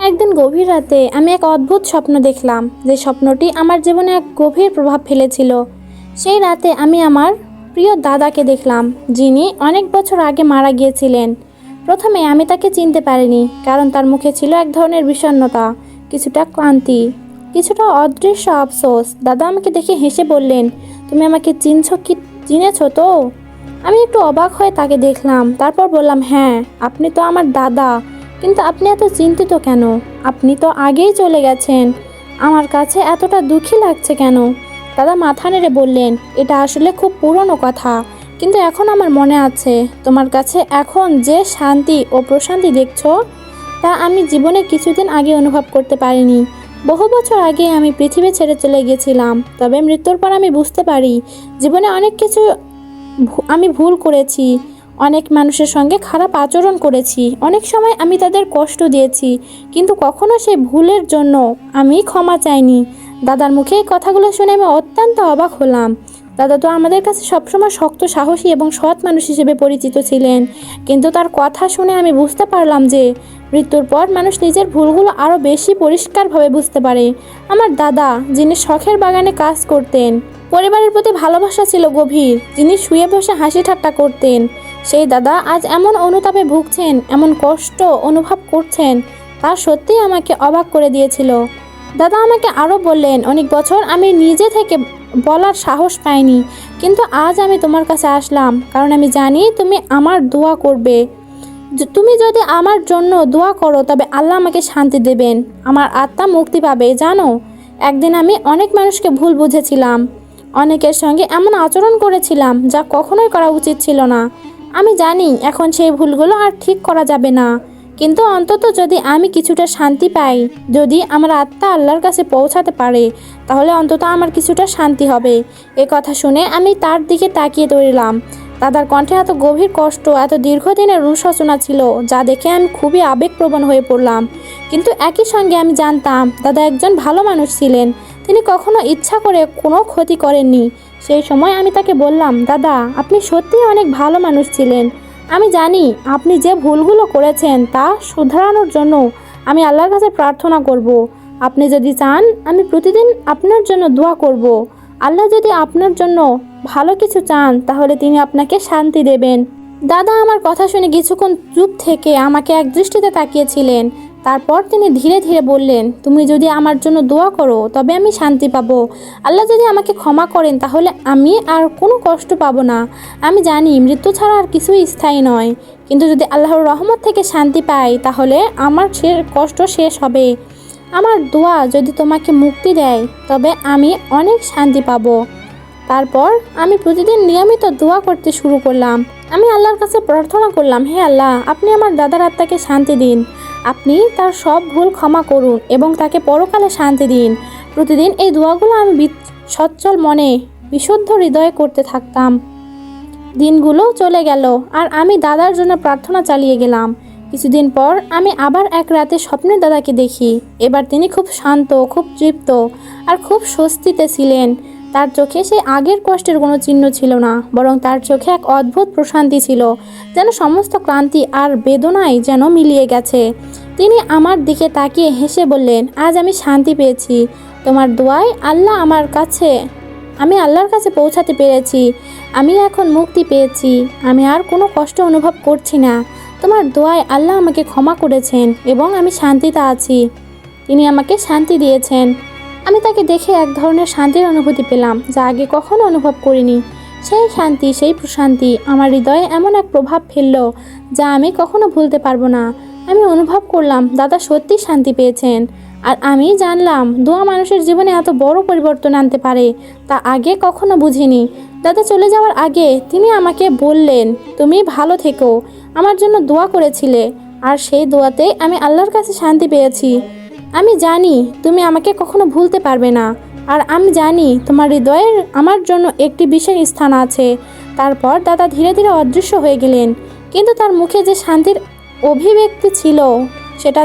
একদিন গভীর রাতে আমি এক অদ্ভুত স্বপ্ন দেখলাম, যে স্বপ্নটি আমার জীবনে এক গভীর প্রভাব ফেলেছিল। সেই রাতে আমি আমার প্রিয় দাদাকে দেখলাম, যিনি অনেক বছর আগে মারা গিয়েছিলেন। প্রথমে আমি তাকে চিনতে পারিনি, কারণ তার মুখে ছিল এক ধরনের বিষণ্ণতা, কিছুটা ক্লান্তি, কিছুটা অদৃশ্য আফসোস। দাদা আমাকে দেখে হেসে বললেন, তুমি আমাকে চিনেছো তো? আমি একটু অবাক হয়ে তাকে দেখলাম, তারপর বললাম, হ্যাঁ, আপনি তো আমার দাদা। কিন্তু আপনি এত চিন্তিত কেন? আপনি তো আগেই চলে গেছেন। আমার কাছে এতটা দুঃখী লাগছে কেন? দাদা মাথা নেড়ে বললেন, এটা আসলে খুব পুরনো কথা, কিন্তু এখন আমার মনে আছে। তোমার কাছে এখন যে শান্তি ও প্রশান্তি দেখছো, তা আমি জীবনে কিছুদিন আগে অনুভব করতে পারিনি। বহু বছর আগে আমি পৃথিবী ছেড়ে চলে গেছিলাম, তবে মৃত্যুর পর আমি বুঝতে পারি জীবনে অনেক কিছু আমি ভুল করেছি। অনেক মানুষের সঙ্গে খারাপ আচরণ করেছি, অনেক সময় আমি তাদের কষ্ট দিয়েছি, কিন্তু কখনো সেই ভুলের জন্য আমি ক্ষমা চাইনি। দাদার মুখে এই কথাগুলো শুনে আমি অত্যন্ত অবাক হলাম। দাদা তো আমাদের কাছে সবসময় শক্ত, সাহসী এবং সৎ মানুষ হিসেবে পরিচিত ছিলেন, কিন্তু তার কথা শুনে আমি বুঝতে পারলাম যে মৃত্যুর পর মানুষ নিজের ভুলগুলো আরও বেশি পরিষ্কারভাবে বুঝতে পারে। আমার দাদা, যিনি শখের বাগানে কাজ করতেন, পরিবারের প্রতি ভালোবাসা ছিল গভীর, যিনি শুয়ে বসে হাসি ঠাট্টা করতেন, সেই দাদা আজ এমন অনুতাপে ভুগছেন, এমন কষ্ট অনুভব করছেন, তা সত্যিই আমাকে অবাক করে দিয়েছিল। দাদা আমাকে আরও বললেন, অনেক বছর আমি নিজে থেকে বলার সাহস পাইনি, কিন্তু আজ আমি তোমার কাছে আসলাম, কারণ আমি জানি তুমি আমার দোয়া করবে। তুমি যদি আমার জন্য দোয়া করো, তবে আল্লাহ আমাকে শান্তি দেবেন, আমার আত্মা মুক্তি পাবে। জানো, একদিন আমি অনেক মানুষকে ভুল বুঝেছিলাম, অনেকের সঙ্গে এমন আচরণ করেছিলাম যা কখনোই করা উচিত ছিল না। আমি জানি এখন সেই ভুলগুলো আর ঠিক করা যাবে না, কিন্তু অন্তত যদি আমি কিছুটা শান্তি পাই, যদি আমার আত্মা আল্লাহর কাছে পৌঁছাতে পারে, তাহলে অন্তত আমার কিছুটা শান্তি হবে। এ কথা শুনে আমি তার দিকে তাকিয়ে রইলাম। দাদার কণ্ঠে এত গভীর কষ্ট, এত দীর্ঘদিনের অনুশোচনা ছিল, যা দেখে আমি খুবই আবেগপ্রবণ হয়ে পড়লাম। কিন্তু একই সঙ্গে আমি জানতাম দাদা একজন ভালো মানুষ ছিলেন, তিনি কখনো ইচ্ছা করে কোনো ক্ষতি করেননি। সেই সময় আমি তাকে বললাম, দাদা, আপনি সত্যিই অনেক ভালো মানুষ ছিলেন। আমি জানি আপনি যে ভুলগুলো করেছেন তা শুধরানোর জন্য আমি আল্লাহর কাছে প্রার্থনা করব। আপনি যদি চান, আমি প্রতিদিন আপনার জন্য দোয়া করব। আল্লাহ যদি আপনার জন্য ভালো কিছু চান, তাহলে তিনি আপনাকে শান্তি দেবেন। দাদা আমার কথা শুনে কিছুক্ষণ চুপ থেকে আমাকে এক দৃষ্টিতে তাকিয়েছিলেন। তারপর তিনি ধীরে ধীরে বললেন, তুমি যদি আমার জন্য দোয়া করো, তবে আমি শান্তি পাবো। আল্লাহ যদি আমাকে ক্ষমা করেন, তাহলে আমি আর কোনো কষ্ট পাবো না। আমি জানি মৃত্যু ছাড়া আর কিছুই স্থায়ী নয়, কিন্তু যদি আল্লাহর রহমত থেকে শান্তি পাই, তাহলে আমার কষ্ট শেষ হবে। আমার দোয়া যদি তোমাকে মুক্তি দেয়, তবে আমি অনেক শান্তি পাবো। তারপর আমি প্রতিদিন নিয়মিত দোয়া করতে শুরু করলাম। আমি আল্লাহর কাছে প্রার্থনা করলাম, হে আল্লাহ, আপনি আমার দাদার আত্মাকে শান্তি দিন, আপনি তার সব ভুল ক্ষমা করুন এবং তাকে পরকালে শান্তি দিন। প্রতিদিন এই দোয়াগুলো আমি সচ্ছল মনে, বিশুদ্ধ হৃদয়ে করতে থাকতাম। দিনগুলো চলে গেল, আর আমি দাদার জন্য প্রার্থনা চালিয়ে গেলাম। কিছুদিন পর আমি আবার এক রাতে স্বপ্নে দাদাকে দেখি। এবার তিনি খুব শান্ত, খুব তৃপ্ত আর খুব স্বস্তিতে ছিলেন। তার চোখে সেই আগের কষ্টের কোনো চিহ্ন ছিল না, বরং তার চোখে এক অদ্ভুত প্রশান্তি ছিল, যেন সমস্ত ক্লান্তি আর বেদনায় যেন মিলিয়ে গেছে। তিনি আমার দিকে তাকিয়ে হেসে বললেন, আজ আমি শান্তি পেয়েছি। তোমার দোয়ায় আমি আল্লাহর কাছে পৌঁছাতে পেরেছি। আমি এখন মুক্তি পেয়েছি। আমি আর কোনো কষ্ট অনুভব করছি না। তোমার দোয়ায় আল্লাহ আমাকে ক্ষমা করেছেন এবং আমি শান্তিতে আছি। তিনি আমাকে শান্তি দিয়েছেন। আমি তাকে দেখে এক ধরনের শান্তির অনুভূতি পেলাম, যা আগে কখনো অনুভব করিনি। সেই শান্তি, সেই প্রশান্তি আমার হৃদয়ে এমন এক প্রভাব ফেলল, যা আমি কখনো ভুলতে পারবো না। আমি অনুভব করলাম দাদা সত্যি শান্তি পেয়েছেন, আর আমি জানলাম দোয়া মানুষের জীবনে এত বড় পরিবর্তন আনতে পারে, তা আগে কখনো বুঝিনি। দাদা চলে যাওয়ার আগে তিনি আমাকে বললেন, তুমি ভালো থেকো, আমার জন্য দোয়া করেছিলে, আর সেই দোয়াতে আমি আল্লাহর কাছে শান্তি পেয়েছি। আমি জানি তুমি আমাকে কখনো ভুলতে পারবে না, আর আমি জানি তোমার হৃদয়ের আমার জন্য একটি বিশেষ স্থান আছে। তারপর দাদা ধীরে ধীরে অদৃশ্য হয়ে গেলেন, কিন্তু তার মুখে যে শান্তির অভিব্যক্তি ছিল, সেটা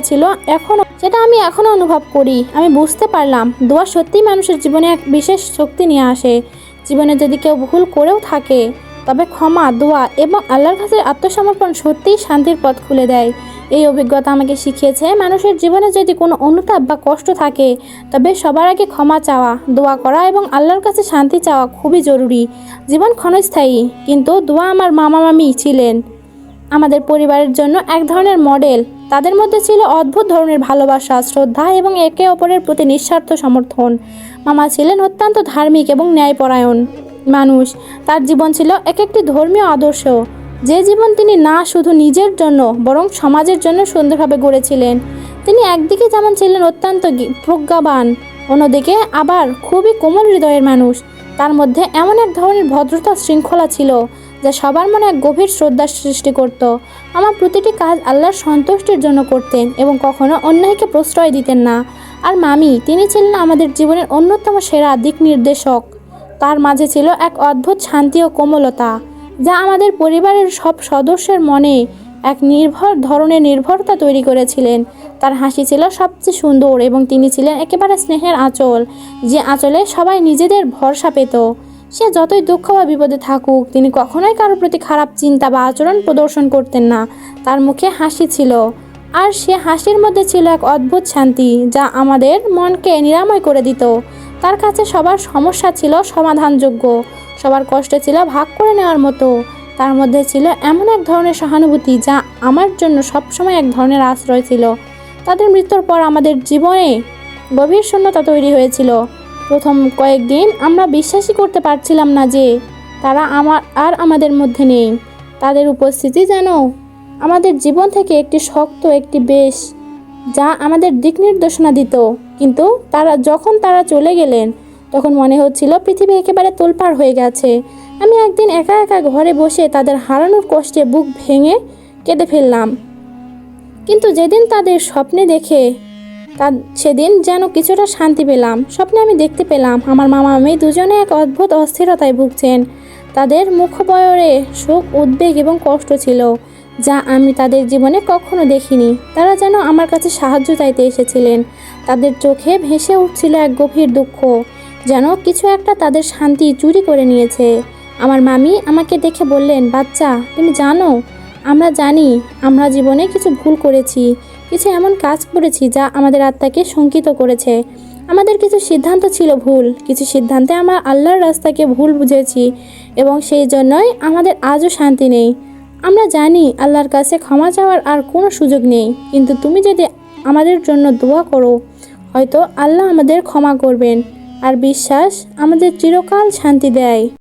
আমি এখনও অনুভব করি। আমি বুঝতে পারলাম দোয়া সত্যিই মানুষের জীবনে এক বিশেষ শক্তি নিয়ে আসে। জীবনে যদি কেউ ভুল করেও থাকে, তবে ক্ষমা, দোয়া এবং আল্লাহর কাছে আত্মসমর্পণ সত্যিই শান্তির পথ খুলে দেয়। এই অভিজ্ঞতা আমাকে শিখিয়েছে মানুষের জীবনে যদি কোনো অনুতাপ বা কষ্ট থাকে তবে সবার আগে ক্ষমা চাওয়া, দোয়া করা এবং আল্লাহর কাছে শান্তি চাওয়া খুবই জরুরি। জীবন ক্ষণস্থায়ী, কিন্তু দোয়া আমার মামা মামি ছিলেন আমাদের পরিবারের জন্য এক ধরনের মডেল। তাদের মধ্যে ছিল অদ্ভুত ধরনের ভালোবাসা, শ্রদ্ধা এবং একে অপরের প্রতি নিঃস্বার্থ সমর্থন। মামা ছিলেন অত্যন্ত ধার্মিক এবং ন্যায়পরায়ণ মানুষ। তার জীবন ছিল এক একটি ধর্মীয় আদর্শ, যে জীবন তিনি না শুধু নিজের জন্য বরং সমাজের জন্য সুন্দরভাবে গড়েছিলেন। তিনি একদিকে যেমন ছিলেন অত্যন্ত প্রজ্ঞাবান, অন্যদিকে আবার খুবই কোমল হৃদয়ের মানুষ। তার মধ্যে এমন এক ধরনের ভদ্রতা শৃঙ্খলা ছিল যা সবার মনে এক গভীর শ্রদ্ধার সৃষ্টি করত। আমার প্রতিটি কাজ আল্লাহর সন্তুষ্টির জন্য করতেন এবং কখনো অন্যায়কে প্রশ্রয় দিতেন না। আর মামি, তিনি ছিলেন আমাদের জীবনের অন্যতম সেরা দিক নির্দেশক। তার মাঝে ছিল এক অদ্ভুত শান্তি ও কোমলতা, যা আমাদের পরিবারের সব সদস্যের মনে এক ধরনের নির্ভরতা তৈরি করেছিলেন। তার হাসি ছিল সবচেয়ে সুন্দর এবং তিনি ছিলেন একেবারে স্নেহের আঁচল, যে আঁচলে সবাই নিজেদের ভরসা পেত। সে যতই দুঃখ বা বিপদে থাকুক, তিনি কখনোই কারোর প্রতি খারাপ চিন্তা বা আচরণ প্রদর্শন করতেন না। তার মুখে হাসি ছিল, আর সে হাসির মধ্যে ছিল এক অদ্ভুত শান্তি যা আমাদের মনকে নিরাময় করে দিত। তার কাছে সবার সমস্যা ছিল সমাধানযোগ্য, সবার কষ্ট ছিল ভাগ করে নেওয়ার মতো। তার মধ্যে ছিল এমন এক ধরনের সহানুভূতি যা আমার জন্য সবসময় এক ধরনের আশ্রয় ছিল। তাদের মৃত্যুর পর আমাদের জীবনে গভীর শূন্যতা তৈরি হয়েছিল। প্রথম কয়েকদিন আমরা বিশ্বাসই করতে পারছিলাম না যে তারা আমাদের মধ্যে নেই। তাদের উপস্থিতি যেন আমাদের জীবন থেকে একটি শক্ত একটি বেশ যা আমাদের দিক নির্দেশনা দিত। কিন্তু যখন তারা চলে গেলেন তখন মনে হচ্ছিল পৃথিবী একেবারে তোলপাড় হয়ে গেছে। আমি একদিন একা একা ঘরে বসে তাদের হারানোর কষ্টে বুক ভেঙে কেঁদে ফেললাম। কিন্তু যেদিন তাদের স্বপ্নে দেখে সেদিন যেন কিছুটা শান্তি পেলাম। স্বপ্নে আমি দেখতে পেলাম আমার মামা মামি দুজনে এক অদ্ভুত অস্থিরতায় ভুগছেন। তাদের মুখবয়রে শোক, উদ্বেগ এবং কষ্ট ছিল যা আমি তাদের জীবনে কখনো দেখিনি। তারা যেন আমার কাছে সাহায্য চাইতে এসেছিলেন। তাদের চোখে ভেসে উঠছিল এক গভীর দুঃখ, যেন কিছু একটা তাদের শান্তি চুরি করে নিয়েছে। আমার মামি আমাকে দেখে বললেন, বাচ্চা, তুমি জানো, আমরা জানি আমরা জীবনে কিছু ভুল করেছি, কিছু এমন কাজ করেছি যা আমাদের আত্মাকে শঙ্কিত করেছে। আমাদের কিছু সিদ্ধান্ত ছিল ভুল, কিছু সিদ্ধান্তে আমরা আল্লাহর রাস্তাকে ভুল বুঝেছি এবং সেই জন্যই আমাদের আজও শান্তি নেই। আমরা জানি আল্লাহর কাছে ক্ষমা চাওয়ার আর কোনো সুযোগ নেই, কিন্তু তুমি যদি আমাদের জন্য দোয়া করো, হয়তো আল্লাহ আমাদের ক্ষমা করবেন। আর বিশ্বাস আমাদের চিরকাল শান্তি দেয়।